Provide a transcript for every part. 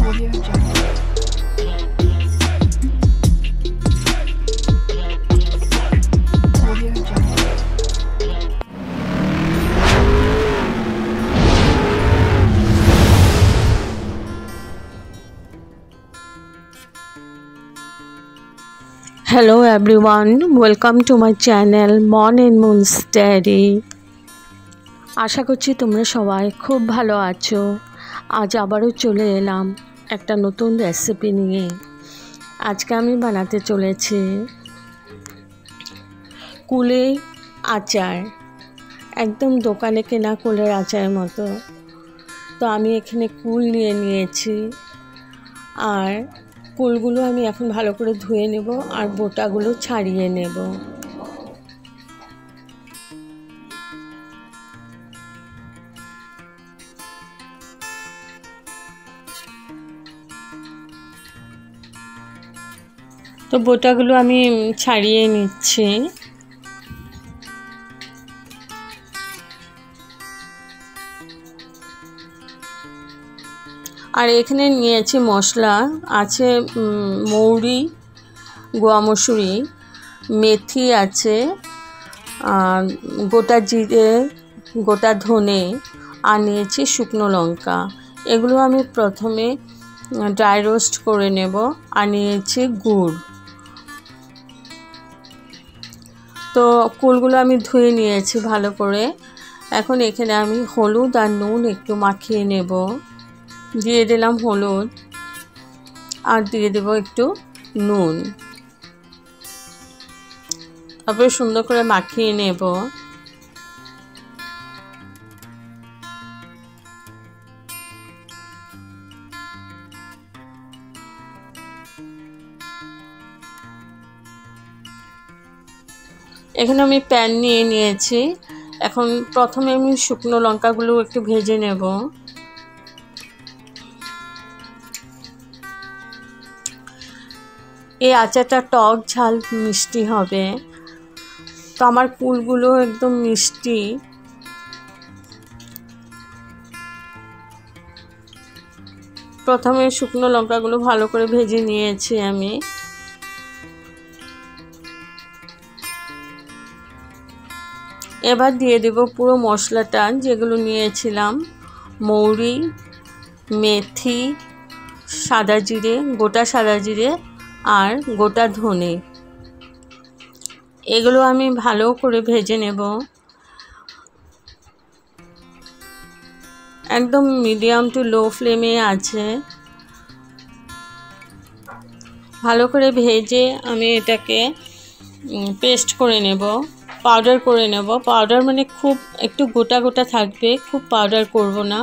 Audio Jungle. Audio Jungle. Hello everyone, welcome to my channel Mon and Moon's Diary. আশা করছি তোমরা সবাই খুব ভালো আছো। আজ আবারও চলে এলাম একটা নতুন রেসিপি নিয়ে। আজকে আমি বানাতে চলেছি কুলের আচার, একদম দোকানে কেনা কুলের আচারের মতো। তো আমি এখানে কুল নিয়েছি, আর কুলগুলো আমি এখন ভালো করে ধুয়ে নেব আর বোটাগুলো ছাড়িয়ে নেব। তো বোটাগুলো আমি ছাড়িয়ে নিচ্ছি। আর এখানে নিয়েছি মশলা, আছে মৌরি, গোয়া মসুরি, মেথি আছে, গোটা জিরে, গোটা ধনে, আর নিয়েছি শুকনো লঙ্কা। এগুলো আমি প্রথমে ড্রাই রোস্ট করে নেব। আর নিয়েছি গুড়। তো কুলগুলো আমি ধুয়ে নিয়েছি ভালো করে। এখন এখানে আমি হলুদ আর নুন একটু মাখিয়ে নেব। দিয়ে দিলাম হলুদ, আর দিয়ে দেব একটু নুন। তারপরে সুন্দর করে মাখিয়ে নেব। এখানে আমি প্যান নিয়েছি। এখন প্রথমে আমি শুকনো লঙ্কাগুলো একটু ভেজে নেব। এই আচারটা টক ঝাল মিষ্টি হবে। তো আমার কুলগুলো একদম মিষ্টি। প্রথমে শুকনো লঙ্কাগুলো ভালো করে ভেজে নিয়েছি আমি। এবার দিয়ে দেব পুরো মশলাটা, যেগুলো নিয়েছিলাম, মৌরি, মেথি, সাদা জিরে, গোটা সাদা জিরে, আর গোটা ধনে। এগুলো আমি ভালো করে ভেজে নেব। একদম মিডিয়াম টু লো ফ্লেমে আছে। ভালো করে ভেজে আমি এটাকে পেস্ট করে নেব, পাউডার করে নেব। পাউডার মানে খুব একটু গোটা গোটা থাকবে, খুব পাউডার করব না।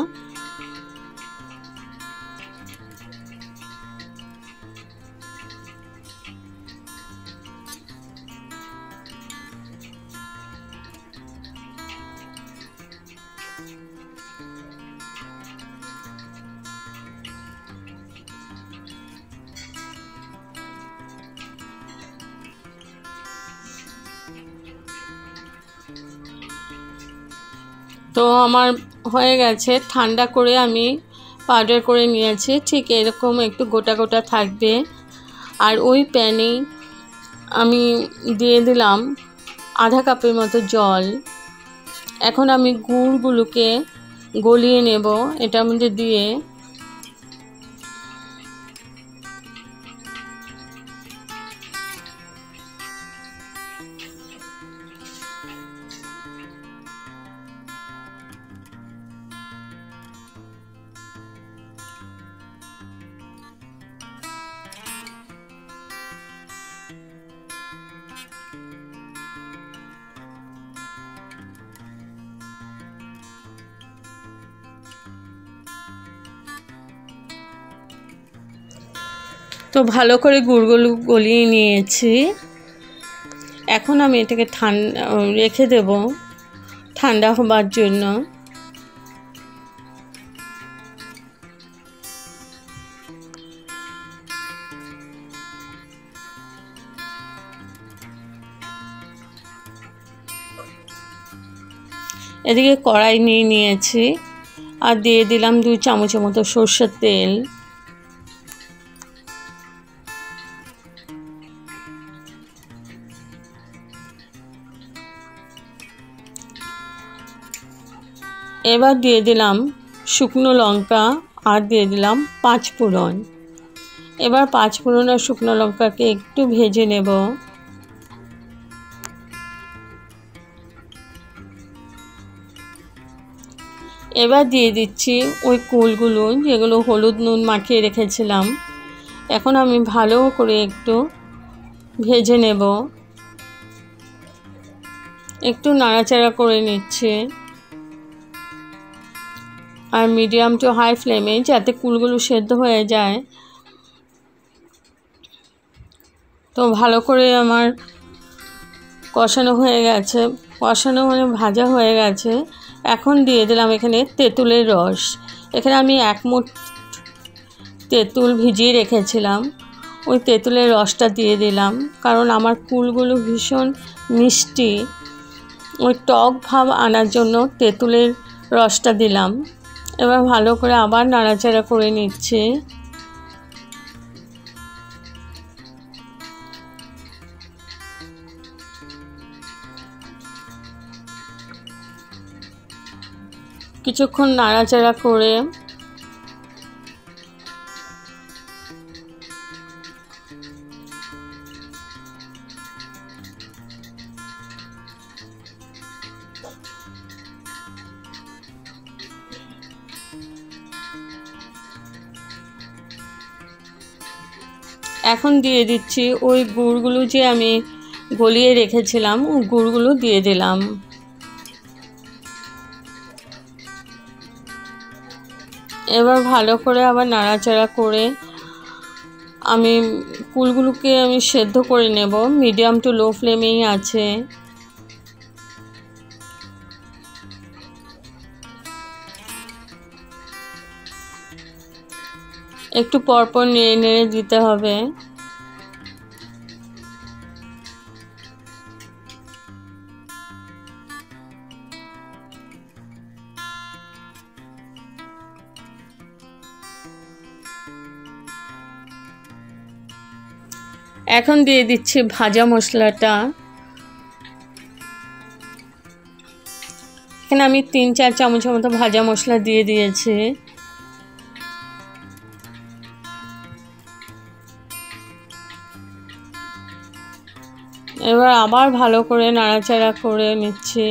তো আমার হয়ে গেছে, ঠান্ডা করে আমি পাউডার করে নিয়েছি। ঠিক এরকম একটু গোটা গোটা থাকবে। আর ওই প্যানে আমি দিয়ে দিলাম আধা কাপের মতো জল। এখন আমি গুড়গুলোকে গলিয়ে নেব এটার মধ্যে দিয়ে। তো ভালো করে গুড়গুলো গলিয়ে নিয়েছি। এখন আমি এটাকে রেখে দেব ঠান্ডা হবার জন্য। এদিকে কড়াই নিয়েছি, আর দিয়ে দিলাম 2 চামচের মতো সরষের তেল। এবার দিয়ে দিলাম শুকনো লঙ্কা আর দিয়ে দিলাম 5 ফোড়ন। এবার 5 ফোড়ন আর শুকনো লঙ্কাকে একটু ভেজে নেব। এবার দিয়ে দিচ্ছি ওই কুলগুলো যেগুলো হলুদ নুন মাখিয়ে রেখেছিলাম। এখন আমি ভালো করে একটু ভেজে নেব, একটু নাড়াচাড়া করে নিচ্ছি আর মিডিয়াম টু হাই ফ্লেমে, যাতে কুলগুলো সেদ্ধ হয়ে যায়। তো ভালো করে আমার কষানো হয়ে গেছে, কষানো মানে ভাজা হয়ে গেছে। এখন দিয়ে দিলাম এখানে তেঁতুলের রস। এখানে আমি 1 মুঠ তেঁতুল ভিজিয়ে রেখেছিলাম, ওই তেঁতুলের রসটা দিয়ে দিলাম, কারণ আমার কুলগুলো ভীষণ মিষ্টি, ওই টক ভাব আনার জন্য তেঁতুলের রসটা দিলাম। এবার ভালো করে আবার নাড়াচাড়া করে নিচ্ছি। কিছুক্ষণ নাড়াচাড়া করে এখন দিয়ে দিচ্ছি ওই গুড়গুলো যে আমি গলিয়ে রেখেছিলাম, ওই গুড়গুলো দিয়ে দিলাম। এবার ভালো করে আবার নাড়াচাড়া করে আমি কুলগুলোকে সেদ্ধ করে নেব, মিডিয়াম টু লো ফ্লেমেই আছে। একটু পরপর নেড়ে নেড়ে দিতে হবে। এখন দিয়ে দিচ্ছি ভাজা মশলাটা। এখানে আমি 3-4 চামচের মতো ভাজা মশলা দিয়ে দিয়েছি। এবার আবার ভালো করে নাড়াচাড়া করে নিচ্ছি।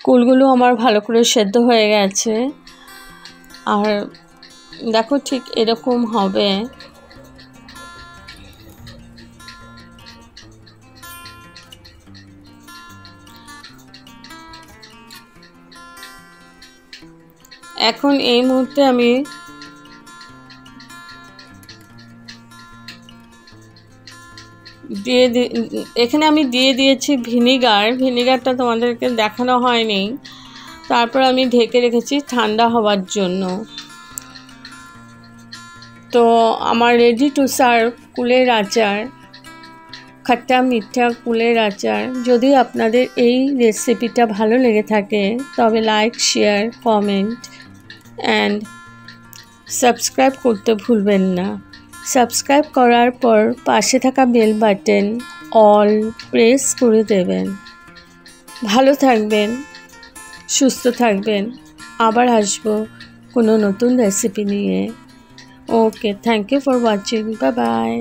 কুলগুলো আমার ভালো করে সেদ্ধ হয়ে গেছে, আর দেখো ঠিক এরকম হবে। এখন এই মুহূর্তে আমি এখানে আমি দিয়ে দিয়েছি ভিনিগার। ভিনিগারটা তোমাদেরকে দেখানো হয়নি। তারপর আমি ঢেকে রেখেছি ঠান্ডা হওয়ার জন্য। তো আমার রেডি টু সার্ভ কুলের আচার, খট্টা মিঠা কুলের আচার। যদি আপনাদের এই রেসিপিটা ভালো লেগে থাকে তবে like, share, comment and subscribe করতে ভুলবেন না। সাবস্ক্রাইব করার পর পাশে থাকা বেল বাটন অল প্রেস করে দেবেন। ভালো থাকবেন, সুস্থ থাকবেন। আবার আসবো কোনো নতুন রেসিপি নিয়ে। Okay, thank you for watching. Bye by.